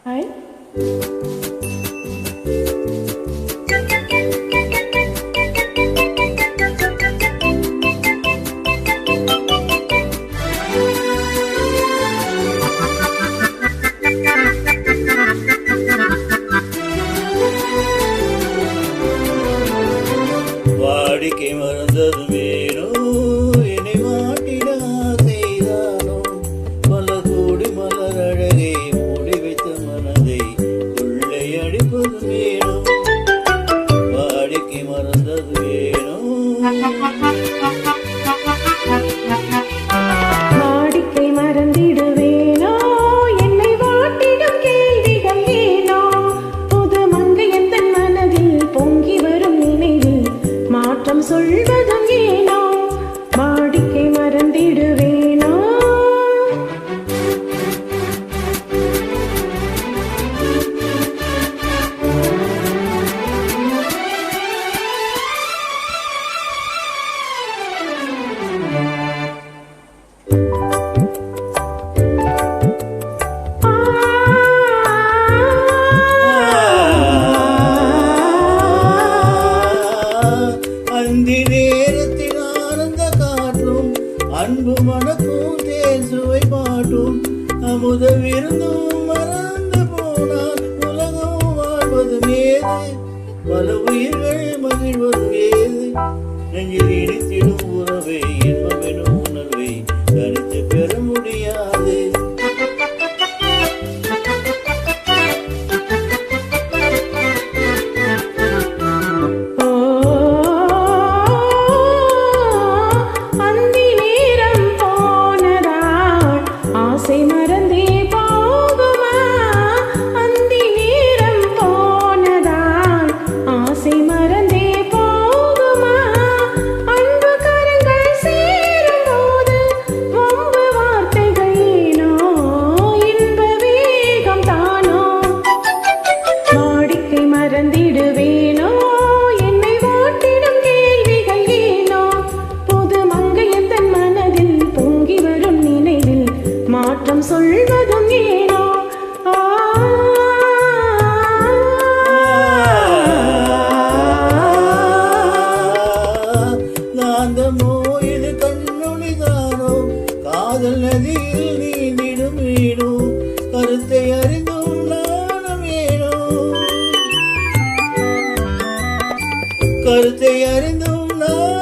Hi. வாடிக்கை மறந்தது வேணோ என்னை மாட்டிடா செய்தானோ பல கோடி மலர் அழகை மூடி வைத்த மனதை உள்ளே அடிப்பது வேணோ வாடிக்கை மறந்தது வேணோ வாடிக்கை மறந்திடுவேனோ என்னை வாட்டிடும் கேள்விகள் ஏனோ புது மங்கை எந்தன் மனதில் பொங்கி வரும் நினைவில் மாற்றம் சொல்வதும் ஏனோ வாடிக்கை மறந்திடுவேனோ அந்தி நேரத்தில் ஆனந்த காற்றும் அன்பு மணக்கும் தேன் சுவை பாட்டும் அமுத விருந்தும் மறந்து போனால் உலகம் வாழ்வது மேது பல உயிர்கள் மகிழ்வது வேது நெஞ்சில் இனித்திடும் உறவை இன்பமெனும் உணர்வை தனித்து பெற முடியாது அந்தி நேரம் போனதால் ஆசை மறந்தே போகுமா அந்தி நேரம் போனதால் ஆசை மறந்தே போகுமா அன்பு கரங்கள் சேரும் போது வம்பு வார்த்தைகள் ஏனோ இன்ப வேகம் தானோ வாடிக்கை மறந்திடுவேனோ என்னை வாட்டிடும் கேள்விகள் ஏனோ புது மங்கை எந்தன் மனதில் பொங்கி வரும் நினைவில் மாற்றம் சொல்வதும் ஏனோ காந்தமோ இது கண்ணொழிதானோ காதல் நதியில் நீந்திடும் வீணோ கருத்தை அறிந்தும் நாணம் ஏனோ கருத்தை அறிந்தும் நான்